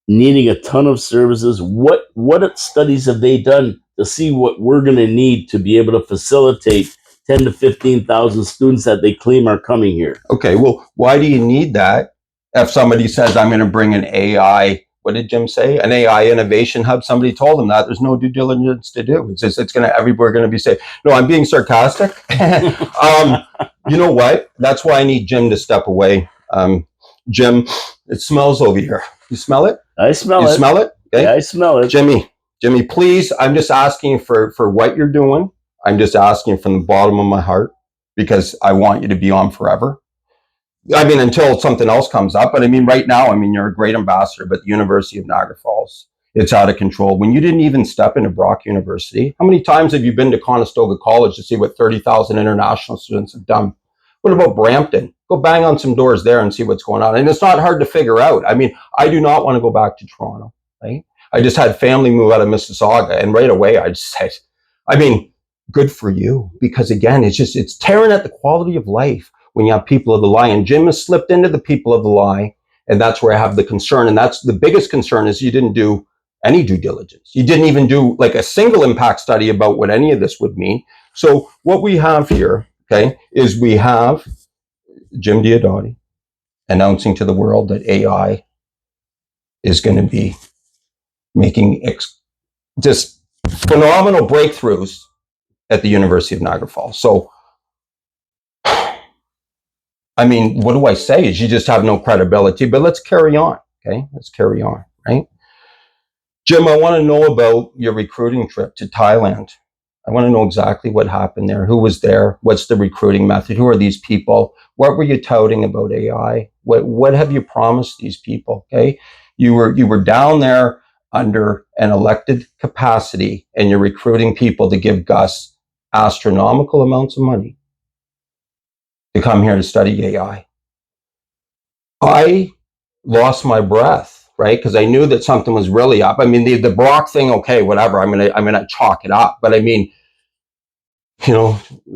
needing a ton of services? What studies have they done to see what we're going to need to be able to facilitate 10 to 15,000 students that they claim are coming here? Okay, well, why do you need that if somebody says, I'm going to bring an AI, what did Jim say? An AI innovation hub. Somebody told him that there's no due diligence to do. It's just, everywhere going to be safe. No, I'm being sarcastic. You know what? That's why I need Jim to step away. Jim, it smells over here. You smell it? I smell it. You smell it? Okay. Yeah, I smell it. Jimmy, please, I'm just asking for what you're doing. I'm just asking from the bottom of my heart because I want you to be on forever. I mean, until something else comes up. But I mean, right now, you're a great ambassador, but the University of Niagara Falls, it's out of control. When you didn't even step into Brock University, how many times have you been to Conestoga College to see what 30,000 international students have done? What about Brampton? Go bang on some doors there and see what's going on. And it's not hard to figure out. I mean, I do not want to go back to Toronto, right? I just had family move out of Mississauga, and right away I just said, good for you. Because again, it's tearing at the quality of life when you have people of the lie. And Jim has slipped into the people of the lie. And that's where I have the concern. And that's the biggest concern is you didn't do any due diligence. You didn't even do like a single impact study about what any of this would mean. So what we have here, okay, is we have Jim Diodati announcing to the world that AI is going to be making just phenomenal breakthroughs at the University of Niagara Falls. So, what do I say? Is you just have no credibility, but let's carry on. Okay. Let's carry on. Right. Jim, I want to know about your recruiting trip to Thailand. I want to know exactly what happened there. Who was there? What's the recruiting method? Who are these people? What were you touting about AI? What have you promised these people? Okay. You were down there under an elected capacity and you're recruiting people to give Gus astronomical amounts of money to come here to study AI. I lost my breath, right? Because I knew that something was really up. The Brock thing, okay, whatever. I'm gonna chalk it up. But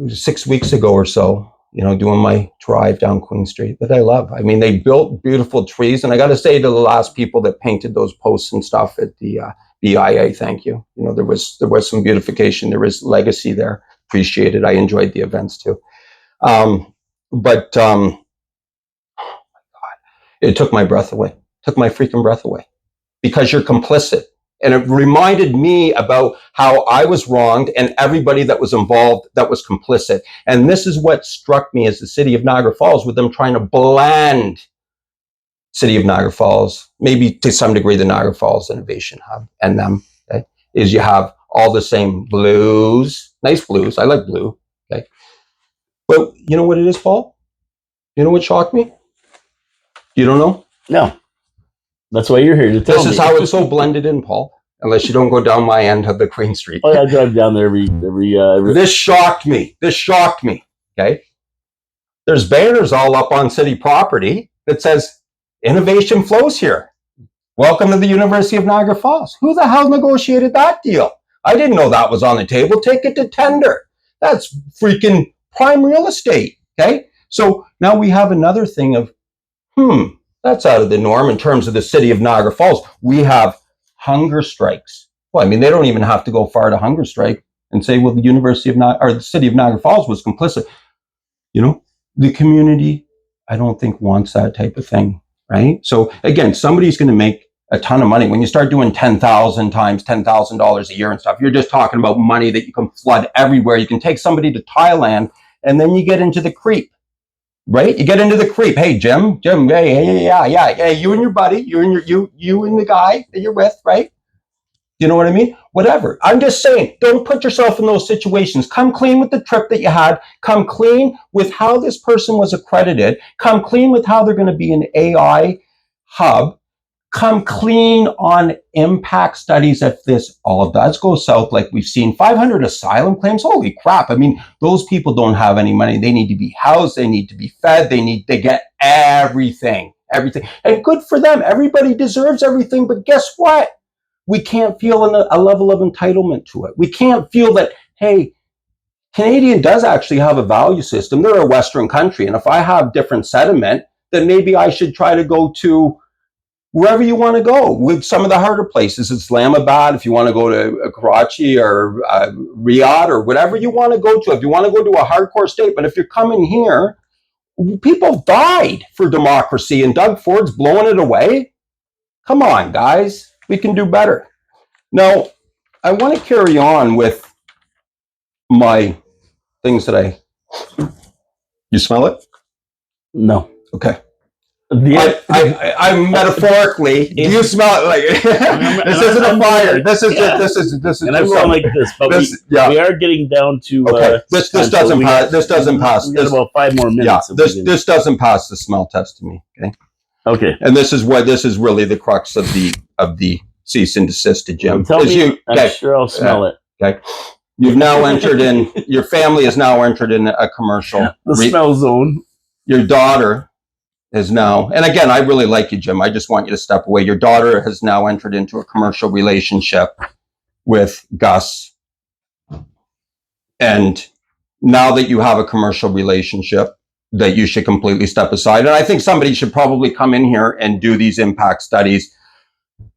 6 weeks ago or so, doing my drive down Queen Street that I love. They built beautiful trees, and I got to say to the last people that painted those posts and stuff at the BIA, thank you. There was some beautification. There was legacy there. Appreciate it. I enjoyed the events too. But oh my God, it took my breath away. Took my freaking breath away because you're complicit. And it reminded me about how I was wronged and everybody that was involved that was complicit. And this is what struck me as the city of Niagara Falls with them trying to blend city of Niagara Falls, maybe to some degree the Niagara Falls Innovation Hub and them. Okay? is you have all the same blues, nice blues. I like blue. Okay. But you know what it is, Paul? You know what shocked me? You don't know? No. That's why you're here to tell me. This is how it's so blended in, Paul. Unless you don't go down my end of the Queen Street. Oh, yeah, I drive down there every. This shocked me. Okay. There's banners all up on city property that says innovation flows here. Welcome to the University of Niagara Falls. Who the hell negotiated that deal? I didn't know that was on the table. Take it to tender. That's freaking prime real estate. Okay. So now we have another thing of, that's out of the norm in terms of the city of Niagara Falls. We have hunger strikes. Well, I mean, they don't even have to go far to hunger strike and say, well, the University of or the city of Niagara Falls was complicit. You know, the community, I don't think wants that type of thing, right? So again, somebody's going to make a ton of money. When you start doing 10,000 times $10,000 a year and stuff, you're just talking about money that you can flood everywhere. You can take somebody to Thailand, and then you get into the creep. Right? You get into the creep. Hey, Jim, hey, you and your buddy, you and the guy that you're with, right? You know what I mean? Whatever. I'm just saying, don't put yourself in those situations. Come clean with the trip that you had. Come clean with how this person was accredited. Come clean with how they're going to be an AI hub. Come clean on impact studies if this all does go south, like we've seen 500 asylum claims. Holy crap. I mean, those people don't have any money. They need to be housed. They need to be fed. They get everything. And good for them. Everybody deserves everything. But guess what? We can't feel a level of entitlement to it. We can't feel that, hey, Canadian does actually have a value system. They're a Western country. And if I have different sentiment, then maybe I should try to go to wherever you want to go. With some of the harder places, Islamabad, if you want to go to Karachi or Riyadh or whatever you want to go to, if you want to go to a hardcore state. But if you're coming here, people died for democracy and Doug Ford's blowing it away. Come on, guys. We can do better. Now, I want to carry on with my things that you smell it? No. Okay. I metaphorically, do you smell it? Like this isn't a fire. This is. And I sound like this, but we are getting down to. Okay. This doesn't pass. This doesn't pass. We got about 5 more minutes. Yeah. This doesn't pass the smell test to me. Okay. Okay. And this is really the crux of the cease and desist to Jim. Tell me, I'm sure I'll smell it. Okay. You've now entered in. Your family has now entered in a commercial. The smell zone. Your daughter is now, and again, I really like you, Jim. I just want you to step away. Your daughter has now entered into a commercial relationship with Gus. And now that you have a commercial relationship, that you should completely step aside. And I think somebody should probably come in here and do these impact studies.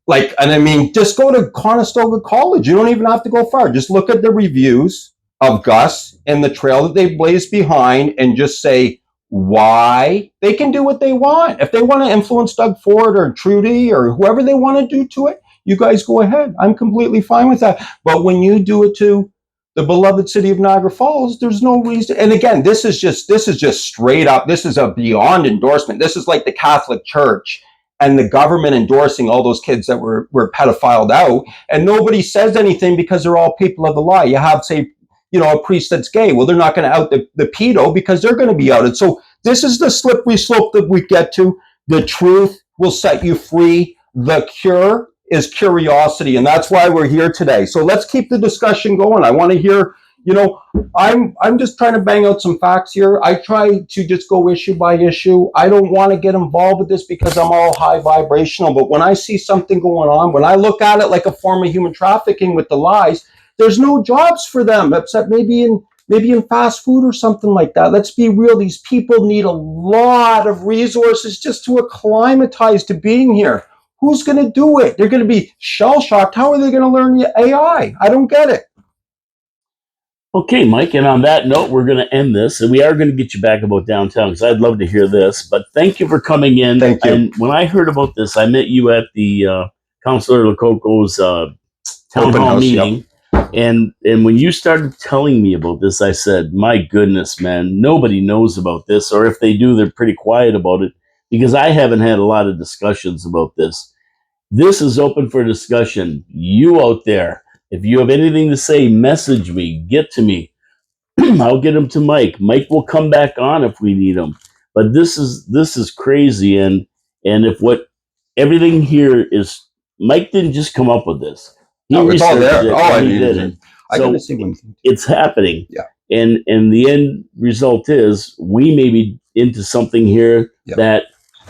And I mean, just go to Conestoga College. You don't even have to go far. Just look at the reviews of Gus and the trail that they blazed behind and just say, why. They can do what they want. If they want to influence Doug Ford or Trudy or whoever they want to do to it, you guys go ahead. I'm completely fine with that. But when you do it to the beloved city of Niagara Falls, there's no reason. And again, this is just straight up. This is a beyond endorsement. This is like the Catholic Church and the government endorsing all those kids that were pedophiled out. And nobody says anything because they're all people of the law. You have, say, a priest that's gay. Well, they're not going to out the pedo because they're going to be outed. So this is the slippery slope that we get to. The truth will set you free. The cure is curiosity. And that's why we're here today. So let's keep the discussion going. I want to hear, I'm just trying to bang out some facts here. I try to just go issue by issue. I don't want to get involved with this because I'm all high vibrational. But when I see something going on, when I look at it like a form of human trafficking with the lies, there's no jobs for them except maybe in fast food or something like that. Let's be real. These people need a lot of resources just to acclimatize to being here. Who's going to do it? They're going to be shell-shocked. How are they going to learn AI? I don't get it. Okay, Mike. And on that note, we're going to end this. And we are going to get you back about downtown because I'd love to hear this. But thank you for coming in. Thank you. And when I heard about this, I met you at the Councillor Lococo's town hall meeting. Yep. And when you started telling me about this, I said, my goodness, man, nobody knows about this. Or if they do, they're pretty quiet about it because I haven't had a lot of discussions about this. This is open for discussion. You out there, If you have anything to say, message me, get to me. I'll get them to Mike. Mike will come back on if we need him. But this is crazy, and if what everything here is, Mike didn't just come up with this. He No, it's all researched there. it Oh, I and he mean, did it. I So gotta see one thing. it's happening. Yeah. And the end result is we may be into something here Yeah. that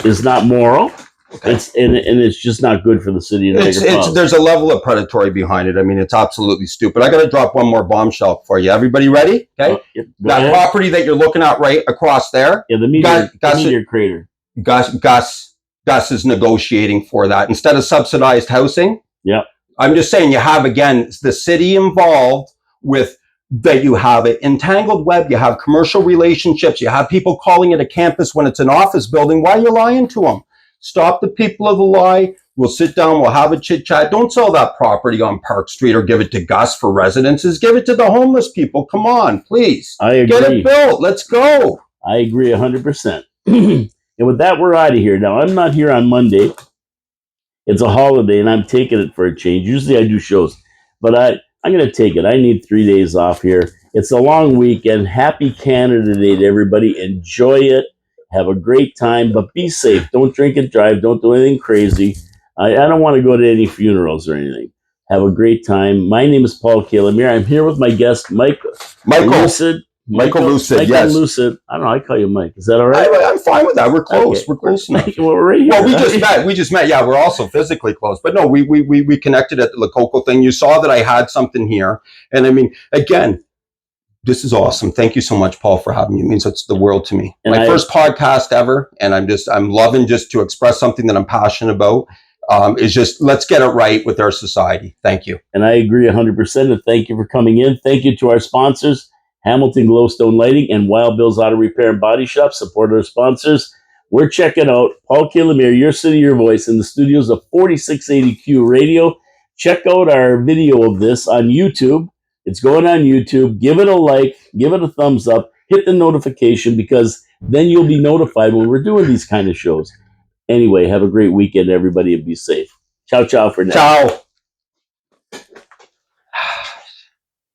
is not moral. Okay. It's just not good for the city of Niagara Falls. There's a level of predatory behind it. I mean, it's absolutely stupid. I got to drop one more bombshell for you. Everybody ready? Okay. Yep, That property that you're looking at right across there. Yeah, the meteor crater. Gus is negotiating for that instead of subsidized housing. Yeah. I'm just saying you have, again, the city involved with that. You have an entangled web. You have commercial relationships. You have people calling it a campus when it's an office building. Why are you lying to them? Stop the people of the lie. We'll sit down. We'll have a chit chat. Don't sell that property on Park Street or give it to Gus for residences. Give it to the homeless people. Come on, please. I agree. Get it built. Let's go. I agree 100%. And with that, we're out of here. Now, I'm not here on Monday. It's a holiday, and I'm taking it for a change. Usually I do shows, but I'm going to take it. I need 3 days off here. It's a long weekend. Happy Canada Day to everybody. Enjoy it. Have a great time, but be safe. Don't drink and drive. Don't do anything crazy. I don't want to go to any funerals or anything. Have a great time. My name is Paul Calamere. I'm here with my guest, Michael Lucid. Michael Lucid, Michael Lucid. I don't know. I call you Mike. Is that all right? I'm fine with that. We're close. Okay. We're close enough. Well, we're right here. Well, we just met. Yeah, we're also physically close. But no, we connected at the Lococo thing. You saw that I had something here. And I mean, again, this is awesome. Thank you so much, Paul, for having me. It means it's the world to me. My first podcast ever. And I'm loving just to express something that I'm passionate about. Is just, let's get it right with our society. Thank you. And I agree 100%. And thank you for coming in. Thank you to our sponsors, Hamilton Glowstone Lighting and Wild Bill's Auto Repair and Body Shop. Support our sponsors. We're checking out Paul Calamere, Your City, Your Voice, in the studios of 4680Q Radio. Check out our video of this on YouTube. It's going on YouTube. Give it a like. Give it a thumbs up. Hit the notification, because then you'll be notified when we're doing these kind of shows. Anyway, have a great weekend, everybody, and be safe. Ciao, ciao for now. Ciao.